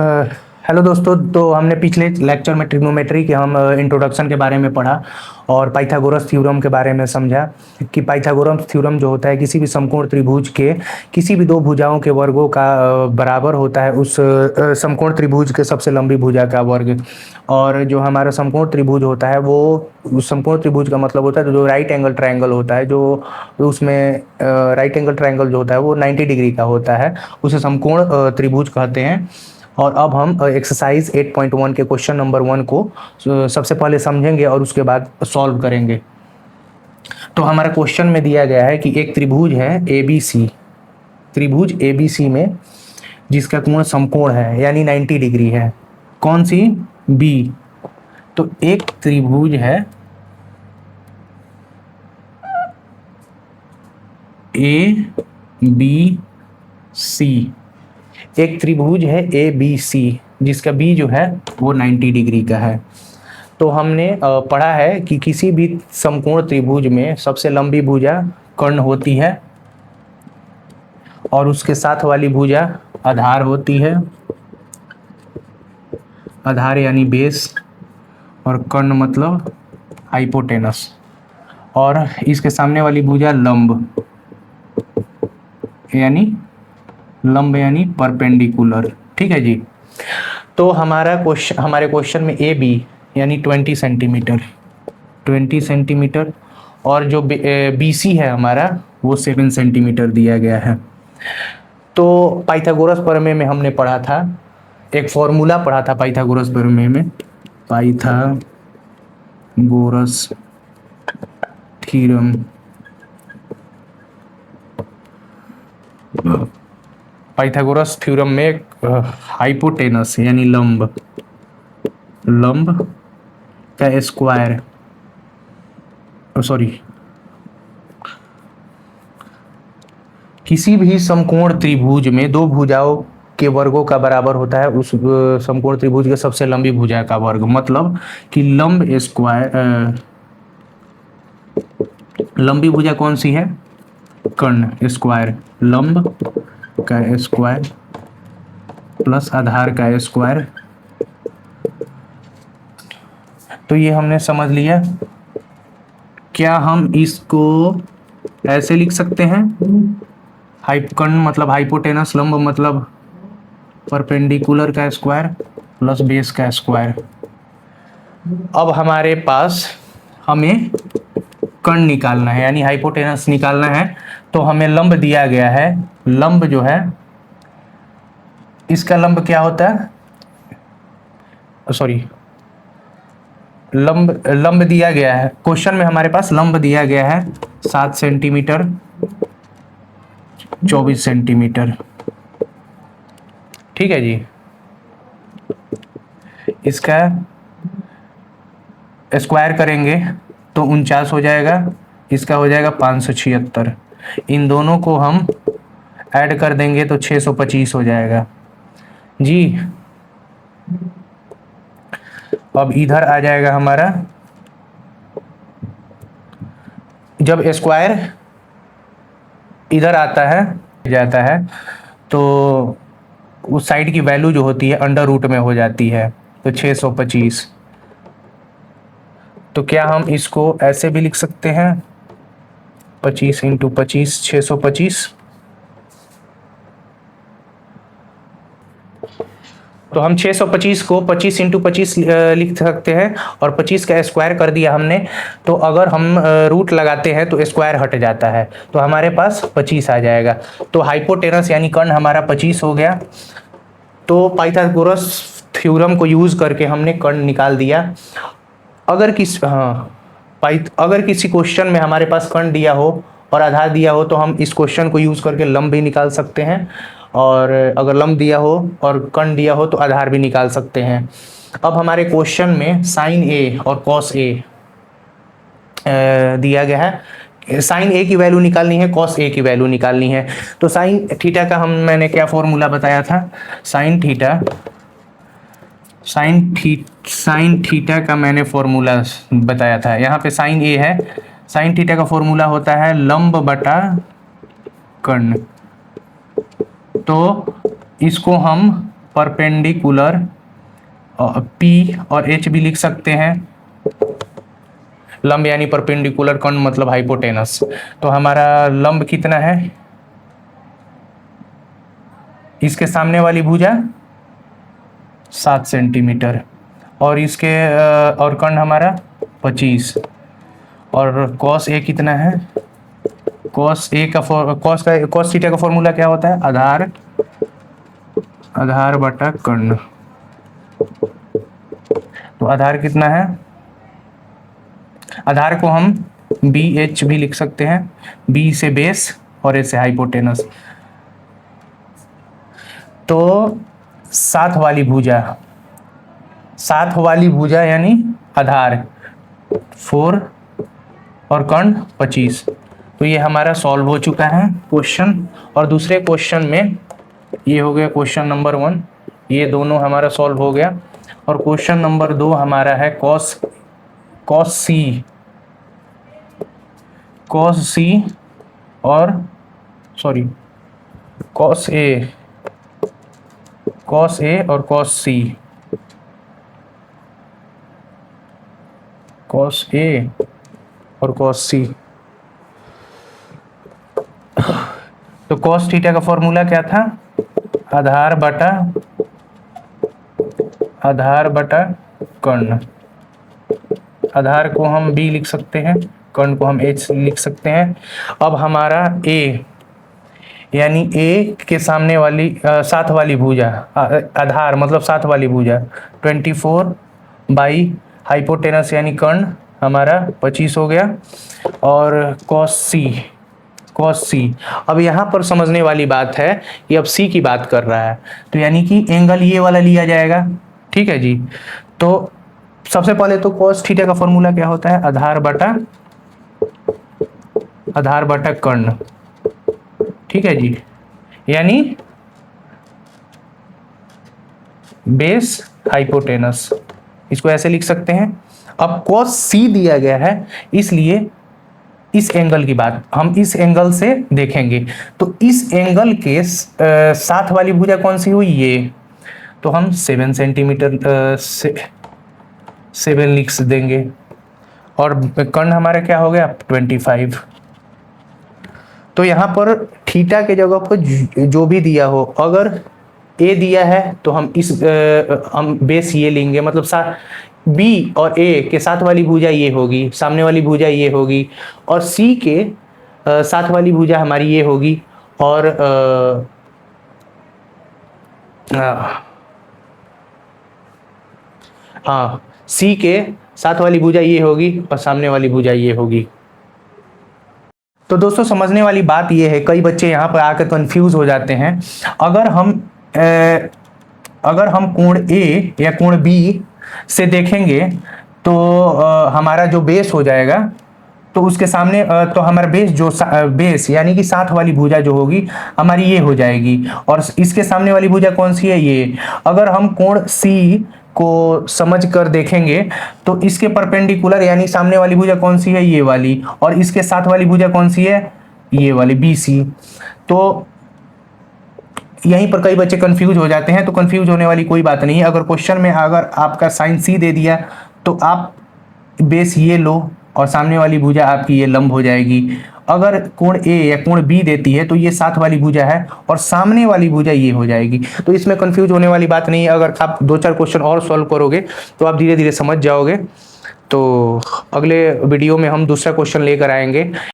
Hello दोस्तों। तो हमने पिछले लेक्चर में ट्रिग्नोमेट्री के हम इंट्रोडक्शन के बारे में पढ़ा और पाइथागोरस थ्योरम के बारे में समझा कि पाइथागोरस थ्योरम जो होता है किसी भी समकोण त्रिभुज के किसी भी दो भुजाओं के वर्गों का बराबर होता है उस समकोण त्रिभुज के सबसे लंबी भुजा का वर्ग। और जो हमारा समकोण त्रिभुज होता है वो उस समकोण त्रिभुज का मतलब होता है जो राइट एंगल ट्रायंगल होता है, जो उसमें राइट एंगल ट्रायंगल जो होता है वो 90 डिग्री का होता है, उसे समकोण त्रिभुज कहते हैं। और अब हम एक्सरसाइज 8.1 के क्वेश्चन नंबर 1 को सबसे पहले समझेंगे और उसके बाद सॉल्व करेंगे। तो हमारा क्वेश्चन में दिया गया है कि एक त्रिभुज है ABC, त्रिभुज ABC में जिसका कोण समकोण है यानी 90 डिग्री है। कौन सी? B। तो एक त्रिभुज है ABC, एक त्रिभुज है ABC जिसका B जो है वो 90 डिग्री का है। तो हमने पढ़ा है कि किसी भी समकोण त्रिभुज में सबसे लंबी भुजा कर्ण होती है और उसके साथ वाली भुजा आधार होती है, आधार यानी बेस, और कर्ण मतलब हाइपोटेनस, और इसके सामने वाली भुजा लंब यानी परपेंडिकुलर। ठीक है जी। तो हमारे क्वेश्चन में AB यानी 20 सेंटीमीटर और जो BC है हमारा वो 7 सेंटीमीटर दिया गया है। तो पाइथागोरस प्रमेय में हमने पढ़ा था, एक फॉर्मूला पढ़ा था पाइथागोरस प्रमेय में, पाइथागोरस थ्योरम। पाइथागोरस थ्योरम में हाइपोटेनस यानी लंब का स्क्वायर, किसी भी समकोण त्रिभुज में दो भुजाओं के वर्गों का बराबर होता है उस समकोण त्रिभुज के सबसे लंबी भुजा का वर्ग। मतलब कि लंबी भुजा कौन सी है? कर्ण स्क्वायर, लंब का स्क्वायर प्लस आधार का स्क्वायर। तो ये हमने समझ लिया। क्या हम इसको ऐसे लिख सकते हैं? कर्ण मतलब हाइपोटेनस, लंब मतलब परपेंडिकुलर का स्क्वायर प्लस बेस का स्क्वायर। अब हमारे पास हमें कर्ण निकालना है यानी हाइपोटेनस निकालना है। तो हमें लंब दिया गया है, लंब जो है इसका लंब क्या होता है? लंब दिया गया है क्वेश्चन में, हमारे पास लंब दिया गया है 7 सेंटीमीटर 24 सेंटीमीटर। ठीक है जी। इसका स्क्वायर करेंगे तो 49 हो जाएगा, इसका हो जाएगा 576। इन दोनों को हम ऐड कर देंगे तो 625 हो जाएगा जी। अब इधर आ जाएगा हमारा, जब स्क्वायर इधर आता है जाता है तो उस साइड की वैल्यू जो होती है अंडर रूट में हो जाती है, तो 625। तो क्या हम इसको ऐसे भी लिख सकते हैं? 25 × 25 625। तो हम 625 को 25 × 25 लिख सकते हैं और 25 का स्क्वायर कर दिया हमने। तो अगर हम रूट लगाते हैं तो स्क्वायर हट जाता है, तो हमारे पास 25 आ जाएगा। तो हाइपोटेनस यानी कर्ण हमारा 25 हो गया। तो पाइथागोरस थ्योरम को यूज करके हमने कर्ण निकाल दिया। अगर किसी क्वेश्चन में हमारे पास कर्ण दिया हो और आधार दिया हो तो हम इस क्वेश्चन को यूज करके लंब भी निकाल सकते हैं, और अगर लंब दिया हो और कर्ण दिया हो तो आधार भी निकाल सकते हैं। अब हमारे क्वेश्चन में साइन ए और कॉस ए दिया गया है। साइन ए की वैल्यू निकालनी है, कॉस ए की वैल्यू निकालनी है। तो साइन थीटा का मैंने क्या फॉर्मूला बताया था? साइन थीटा का मैंने फॉर्मूला बताया था। यहाँ पे साइन ए है, साइन थीटा का फॉर्मूला होता है लंब बटा कर्ण। तो इसको हम परपेंडिकुलर, पी और एच भी लिख सकते हैं। लंब यानी परपेंडिकुलर, कर्ण मतलब हाइपोटेनस। तो हमारा लंब कितना है, इसके सामने वाली भुजा 7 सेंटीमीटर, और इसके और कर्ण हमारा 25, और कॉस ए कितना है, कॉस ए का कॉस थीटा का फॉर्मूला क्या होता है, आधार बटा कर्ण। तो आधार कितना है, आधार को हम बी एच भी लिख सकते हैं, बी से बेस और ए से हाइपोटेनस। तो साथ वाली भुजा यानी आधार 4 और कर्ण 25। तो ये हमारा सॉल्व हो चुका है क्वेश्चन। और दूसरे क्वेश्चन में ये हो गया क्वेश्चन नंबर 1, ये दोनों हमारा सॉल्व हो गया। और क्वेश्चन नंबर 2 हमारा है कॉस सी और कॉस ए और कॉस सी, कॉस ए और कॉस सी। तो कॉस थीटा का फॉर्मूला क्या था, आधार बटा कर्ण। आधार को हम बी लिख सकते हैं, कर्ण को हम एच लिख सकते हैं। अब हमारा ए यानी ए के सामने वाली साथ वाली भुजा, आधार मतलब साथ वाली भुजा 24 बाई हाइपोटेनस यानी कर्ण हमारा 25 हो गया। और कॉस सी, अब यहाँ पर समझने वाली बात है कि अब सी की बात कर रहा है, तो यानी कि एंगल ये वाला लिया जाएगा, ठीक है जी। तो सबसे पहले तो कॉस थीटा का फॉर्मूला क्या होता है, आधार बटा कर्ण, ठीक है जी, यानी बेस हाइपोटेनस, इसको ऐसे लिख सकते हैं। अब कॉस सी दिया गया है, इसलिए इस एंगल की बात हम इस एंगल से देखेंगे। तो इस एंगल के साथ वाली भुजा कौन सी हुई, ये, तो हम 7 सेंटीमीटर 7 लिख देंगे। और कर्ण हमारा क्या हो गया 25। तो यहाँ पर थीटा के जगह पर जो भी दिया हो, अगर ए दिया है तो हम हम बेस ये लेंगे, मतलब बी और ए के साथ वाली भुजा ये होगी, सामने वाली भुजा ये होगी, और सी के साथ वाली भुजा हमारी ये होगी, और हाँ सी के साथ वाली भुजा ये होगी और सामने वाली भुजा ये होगी। तो दोस्तों समझने वाली बात ये है, कई बच्चे यहाँ पर आकर कंफ्यूज हो जाते हैं। अगर हम कोण ए या कोण बी से देखेंगे तो हमारा जो बेस हो जाएगा, तो उसके सामने तो हमारा बेस यानी कि साथ वाली भुजा जो होगी हमारी ये हो जाएगी, और इसके सामने वाली भुजा कौन सी है, ये। अगर हम कोण सी को समझ कर देखेंगे तो इसके परपेंडिकुलर यानी सामने वाली भुजा कौन सी है, ये वाली, और इसके साथ वाली भुजा कौन सी है, ये वाली BC। तो यहीं पर कई बच्चे कंफ्यूज हो जाते हैं, तो कंफ्यूज होने वाली कोई बात नहीं है। अगर क्वेश्चन में अगर आपका साइन सी दे दिया तो आप बेस ये लो और सामने वाली भुजा आपकी ये लंब हो जाएगी। अगर कोण ए या कोण बी देती है तो ये साथ वाली भुजा है और सामने वाली भुजा ये हो जाएगी। तो इसमें कंफ्यूज होने वाली बात नहीं है। अगर आप 2-4 क्वेश्चन और सॉल्व करोगे तो आप धीरे धीरे समझ जाओगे। तो अगले वीडियो में हम दूसरा क्वेश्चन लेकर आएंगे।